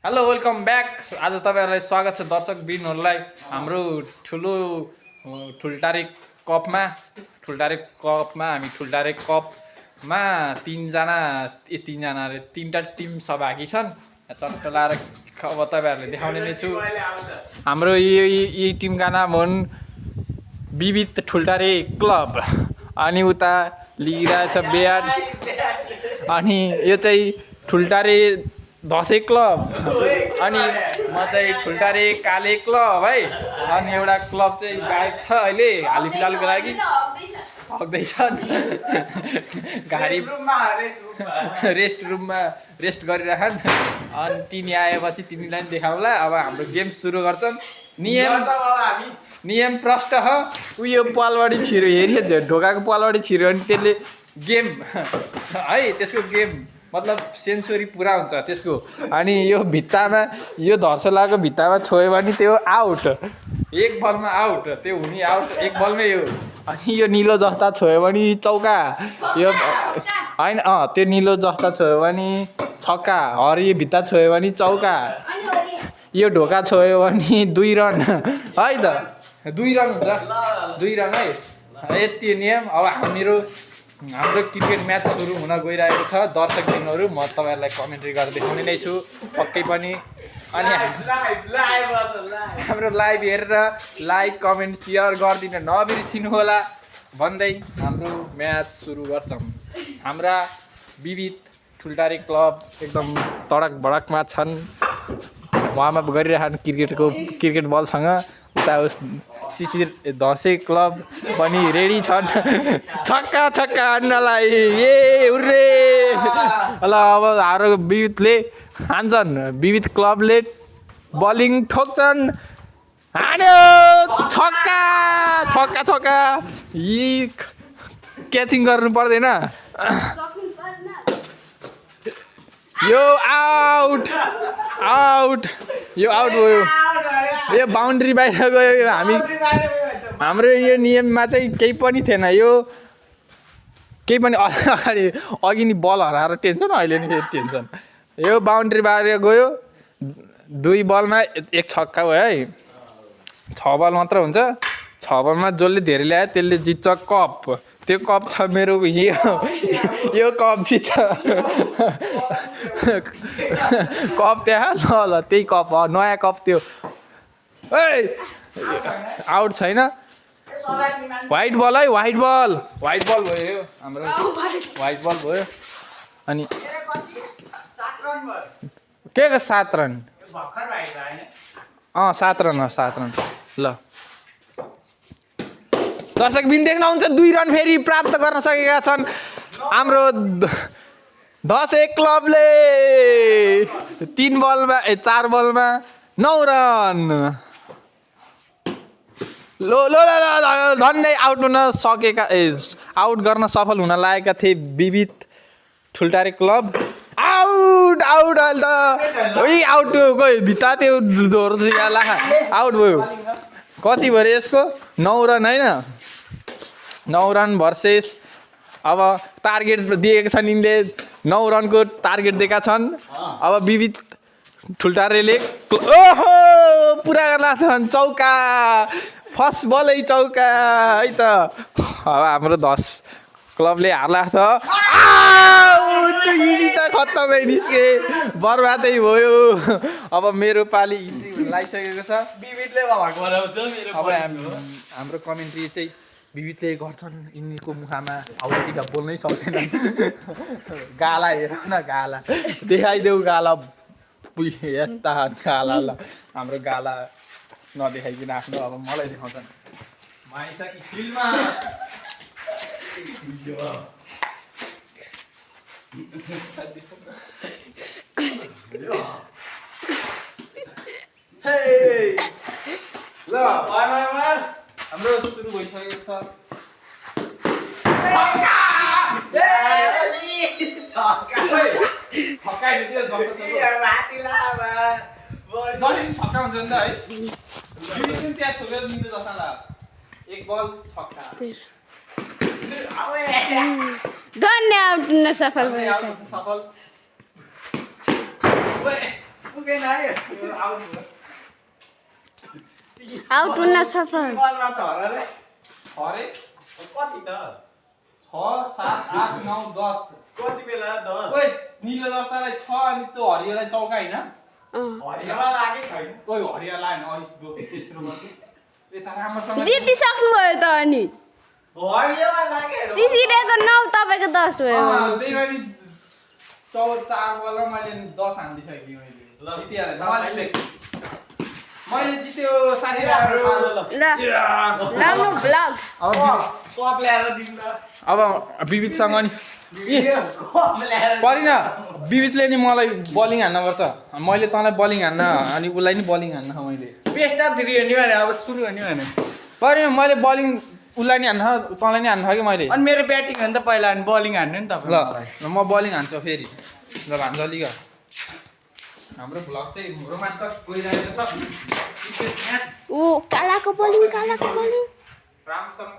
Hello welcome back. आज तपाईँहरूलाई स्वागत छ दर्शक बिनहरूलाई हाम्रो ठुल्टारे कपमा हामी ठुल्टारे कपमा तिनजना अरे तिनवटा टिम सहभागी छन्। चट्ट लाएर अब तपाईँहरूलाई देखाउने नै छु। हाम्रो यी टिमका नाम हुन् विविध ठुल्टारे क्लब, अनि उता लिइरहेछ ब्याट, अनि यो चाहिँ ठुल्टारे दसैँ क्लब, अनि म चाहिँ ठुल्टारे काले क्लब है। अनि एउटा क्लब चाहिँ गायब छ अहिले हालफिलहालको लागि, हग्दैछन् गाडी रेस्ट रुममा रेस्ट गरिराखन्। अनि तिमी आएपछि तिमीलाई पनि देखाउँला। अब हाम्रो गेम सुरु गर्छन्। नियम प्रष्ट हो। उयो पालवाडी छिर्यो, हेरियो ढोकाको पालवाडी छिर्यो अनि त्यसले गेम है, त्यसको गेम मतलब सेन्सरी पुरा हुन्छ त्यसको। अनि यो भित्तामा यो धर्सलाको भित्तामा छोयो भने त्यो आउट, एक बलमा आउट, त्यो हुने आउट एक बलमै यो। अनि यो निलो जस्ता छोयो भने चौका, यो होइन त्यो निलो जस्ता छोयो भने छक्का, हरियो भित्ता छोयो भने चौका, यो ढोका छोयो भने 2 रन है त, 2 रन हुन्छ, 2 रन है। यति नियम। अब हाम्रो क्रिकेट म्याच सुरु हुन गइरहेको छ। दर्शक दिनहरू म तपाईँहरूलाई कमेन्ट्री गरेर देखाउने नै छु पक्कै पनि। अनि हाम्रो लाइभ हेरेर लाइक कमेन्ट सेयर गरिदिन नबिर्सिनु होला भन्दै हाम्रो म्याच सुरु गर्छौँ। हाम्रा विविध ठुल्टारे क्लब एकदम तडक भडकमा छन्, वार्मअप गरिरहन् क्रिकेट बलसँग। उता शिशिर दसैँ क्लब पनि रेडी छन् छक्का हान्नलाई। ए उर्रे ल, अब हाम्रो विविधले हान्छन्, विविध क्लबले बलिङ ठोक्छन्, हान्यो छक्का। यी क्याचिङ गर्नु पर्दैन, यो आउट भयो, यो बााउन्ड्री बाहिर गयो। हाम्रो यो नियममा चाहिँ केही पनि थिएन, यो केही पनि अघि नि बल हराएर टेन्सन, अहिले नि फेरि टेन्सन। यो बााउन्ड्री बाहिर गयो, 2 बलमा 1 छक्का हो है। 6 बल मात्र हुन्छ, 6 बलमा जसले धेरै ल्यायो त्यसले जित्छ कप। त्यो कप छ मेरो, यो कप जित्छ कप त्यहाँ। ल त्यही कप हो, नयाँ कप त्यो। आउट छैन, व्हाइट बल है, व्हाइट बल भयो यो हाम्रो, व्हाइट बल भयो। अनि के 7 रन? 7 रन हो, 7 रन। ल दर्शक बिन देख्नुहुन्छ 2 रन फेरि प्राप्त गर्न सकेका छन् हाम्रो दसैँ क्लबले। 4 बलमा 9 रन। लो झन्डै आउट हुन सकेका, आउट गर्न सफल हुन लागेका थिए विविध ठुल्टारे क्लब। आउट अहिले त आउट गयो भित्ता, त्यो आउट भयो। कति भयो यसको? 9 रन होइन, 9 रन भर्सेस अब टार्गेट दिएका छन् यिनले, 9 रनको टार्गेट दिएका छन्। अब विविध ठुल्टारेले ओहो पुरा गर्न छन्, चौका, फर्स्ट बलै चौका है त। अब हाम्रो 10 क्लबले हार्ला छ। यिनी त खत्तमै निस्के, बर्बादै भयो। अब मेरो पाली इन्ट्री हुन लागिसकेको छ। अब हाम्रो कमेन्ट्री चाहिँ विविधले गर्छन्, यिनीको मुखमा हाउडीका बोल्नै सक्दैनन्। गाला हेर न, गाला देखाइदेऊ, गाला यस्ता गाला। ल हाम्रो गाला नदेखाइकन आफ्नो अब मलाई देखाउँछन्। माइसाकी फिल्डमा ल हाम्रो सुरु भइसकेको छ। छक्का हुन्छ नि त है, त्यहाँ छोडेर निलो जस्ता 1 बल छक्का। धन्यवाद, सफल भयो। पुगेन है आउट हुन सफल बलमा छ रे अरे कति त 6 7 8 9 10 कति बेला 10 ओइ निलो जस्तालाई 6 अनि त्यो हरियोलाई चौका हैन हरियामा लागे छैन ओइ हरिया लाएन अलि तेस्रो गर्थ्यो यता राम्रोसँग जितिसक्नु भयो त अनि हरियामा लागे सिसिरेको 9 तपाईको 10 भयो त्यही भएर 4 बल मैले 10 हान्दिसकेँ मैले ल जितिहालेँ मैले जित्यो साथीहरु ल राम्रो ब्लग कप ल्याएर दिनु न अब विविधसँग नि कप ल्याएर परिन विविधले नि मलाई बलिङ हान्न पर्छ मैले तँलाई बलिङ हान्न अनि उसलाई नि बलिङ हान्न मैले बेस्ट अफ 3 हो नि भने अब सुरु हो नि भने परिन मैले बलिङ उसलाई नि हान्न तँलाई नि हान्न कि मैले अनि मेरो ब्याटिङ हो नि त पहिला अनि बलिङ हान्नु नि ल तपाईँ म बलिङ हान्छु फेरि ल भान्जली गा हाम्रो भ्लग चाहिँ रोमाञ्चक गइरहेको छ ऊ कालाको बलिङ रामसँग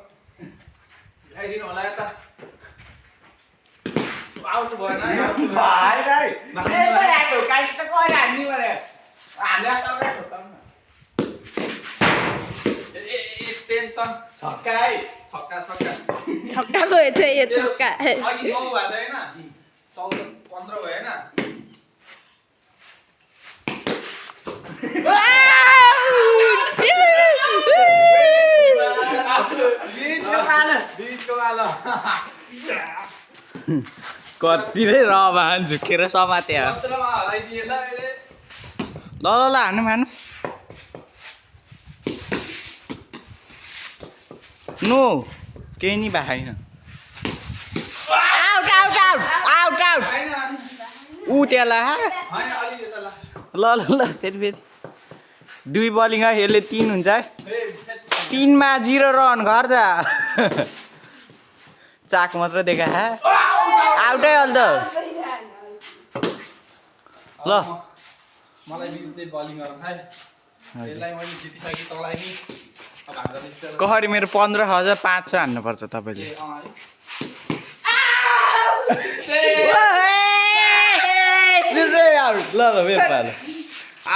ल्याइदिनु होला यता आउट भएन भाइ भाइ त्यही आएको काइस त गएर हान्ने भने हान्दा तपाईँ ठोक्काउनु न टेन्सन छक्का है छक्का छक्का गएछ यो छक्का अघि 9 भएको हैन 14 15 भयो हैन कति रे रमान झुकेर समाते ल पत्रमा हराइदिए ल अहिले ल हान्नु हान्नु नो केही नि भएन out out out out out हैन ऊ त्यसलाई हैन अलि यता ल ल फेरि 2 बलिङ है यसले 3 हुन्छ है 3 मा 0 रन घर जा चाक मात्र देखा है आउटै हल त ल मलाई बिजुले बलिङ गर्न थाले यसलाई मैले जितिसके तँलाई नि अब हाम्रो लिस्ट कहरी मेरो 15,500 हान्नुपर्छ तपाईँले ल मेरो पालो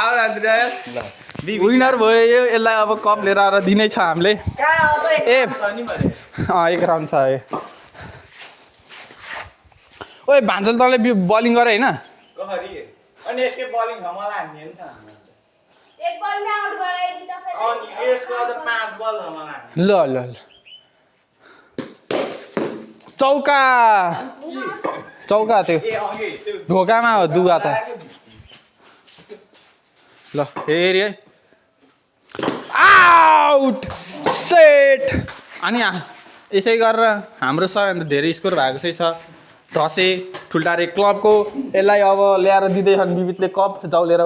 आउट हान्दिरा ल विनर भयो यसलाई अब कप लिएर आएर दिनै छ हामीले ए एक राउन्ड छ है ओइ भान्जल तँले बलिङ गर हैन कहरी अनि यसको बलिङ मलाई हान्ने नि त एक बलमा आउट गराइदि तपाईँ अनि यसको अझ 5 बल मलाई ल ल ल चौका चौका थियो ए अघि त्यो ढोकामा हो दुगा त ल हेरि है आउट सेट अनि यसै गरेर हाम्रो सबैभन्दा धेरै स्कोर भएको चाहिँ छ धसे ठुल्टारे क्लबको यसलाई अब ल्याएर दिँदैछन् विविधले कप जाउ लिएर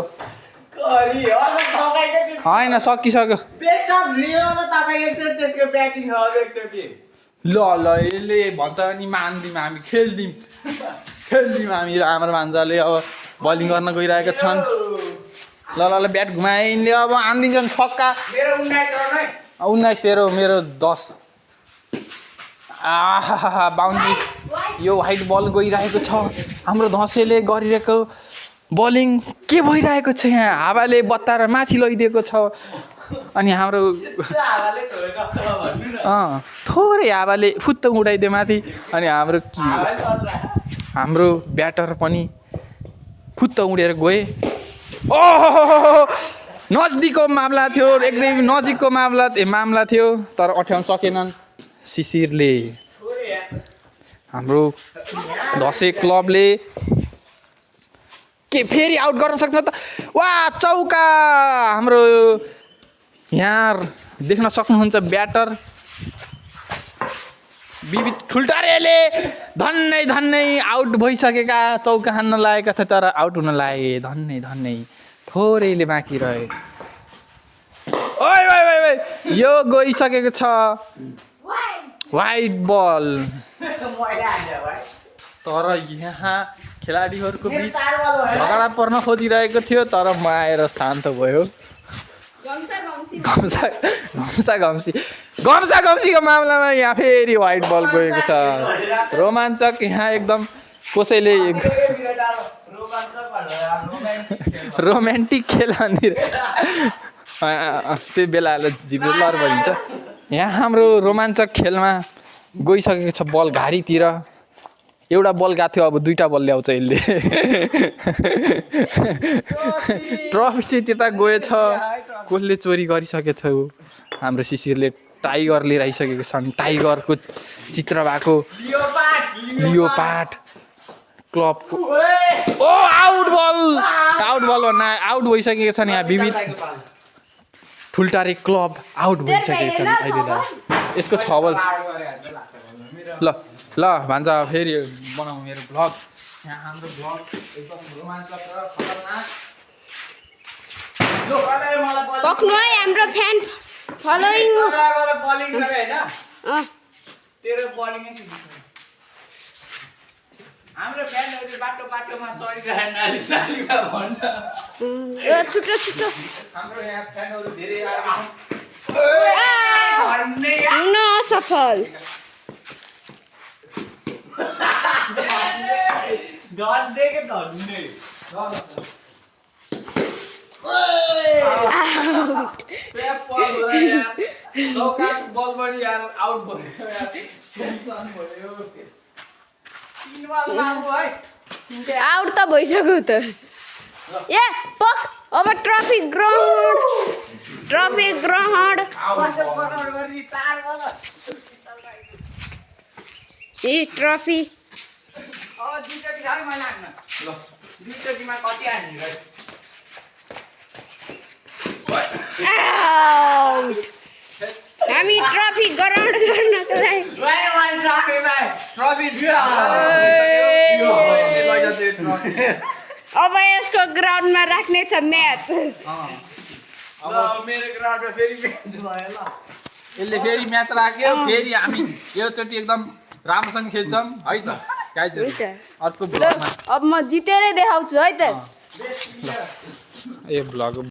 कहरी अझ तपाईँको त्यो होइन सकिसक्यो बेस्ट अफ 0 त तपाईँको एकचोटि त्यसको ब्याटिङ हो एकचोटि ल ल यसले भन्छ नि मान्दिउँ हामी खेल्दिउँ हामी हाम्रो भान्जाले अब बलिङ गर्न गइरहेका छन् ल ल ल ब्याट घुमाए यिनले अब हानिदिन्छन् छक्का मेरो 19 रन है 19 तेरो मेरो 10 आहा बाउन्ड्री यो व्हाइट बल गइरहेको छ हाम्रो धसेले गरिरहेको बलिङ के भइरहेको छ यहाँ हावाले बत्ताएर माथि लैदिएको छ अनि हाम्रो हावाले छोडेछ भन्नु न थोरै हावाले फुत्त उडाइदियो माथि अनि हाम्रो ब्याटर पनि फुत्त उडेर गए ओहो नजदिकको मामला थियो एकदमै नजिकको मामला थियो तर अठ्याउन सकेनन् शिशिरले हाम्रो धसे क्लबले के फेरि आउट गर्न सक्छ त वा चौका हाम्रो यहाँ देख्न सक्नुहुन्छ ब्याटर विविध ठुल्टारेले धन्नै आउट भइसकेका चौका हान्न लागेका थिए तर आउट हुन लागे धन्नै थोरैले बाँकी रहे ओइ यो गइसकेको छ व्हाइट बल तर यहाँ खेलाडीहरूको बिच झगडा पर्न खोजिरहेको थियो तर म आएर शान्त भयो घम्सीको मामलामा यहाँ फेरि व्हाइट बल गएको छ रोमाञ्चक यहाँ एकदम कसैले रोमान्टिक खेल भन्दिर त्यो बेलालाई जिब्रो लर भनिन्छ। यहाँ हाम्रो रोमाञ्चक खेलमा गइसकेको छ बल घारीतिर। एउटा बल गएको थियो, अब 2टा बल ल्याउँछ यसले। ट्रफी चाहिँ त्यता गएछ, कसले चोरी गरिसकेको थियो। हाम्रो शिशिरले टाइगर लिएर आइसकेको छन्, टाइगरको चित्र भएको लियोपार्ड क्लबको। ओ आउट बल भन्न आउट भइसकेको छ नि। यहाँ विविध ठुल्टारे क्लब आउट भइसकेको छ अहिलेलाई। यसको 6 बल। ल भान्जा फेरि बनाऊ मेरो भ्लग। यहाँ हाम्रो भ्लग एकदम रोमाञ्चक र खतरनाक। पक्नु है हाम्रो फ्यान फलोइङ बलिङ गरे हैन, अँ तेरो बलिङै सिकिन्छ। हाम्रो फ्यानहरु बाटोमा चढिरहेन, नालीमा भन्छ। छुट्टो हाम्रो यहाँ फ्यानहरू धेरै आएको न सफल। धन्देको धन्ने। बल पनि यार आउट भयो यार। टेन्सन भयो। 3 बल लामो है। आउट त भइसक्यो त। ए पक अब ट्रफी ग्राउन्ड ए ट्रफी अब दुईचोटि है मैले हान्न। ल दुईचोटिमा कति हान्ने र? आउट। हामी ट्रफी ग्राउन्ड गर्नको लागि ट्रफी अब यसको ग्राउन्डमा राख्ने छ म्याच। अब मेरो ग्राउन्डमा फेरि म्याच भयो ल। यसले फेरि म्याच राख्यो। फेरि हामी योचोटि एकदम राम्रोसँग खेल्छौँ है त गाइजहरु। अर्को ल भ्लगमा अब म जितेरै देखाउँछु है त। ए भ्लग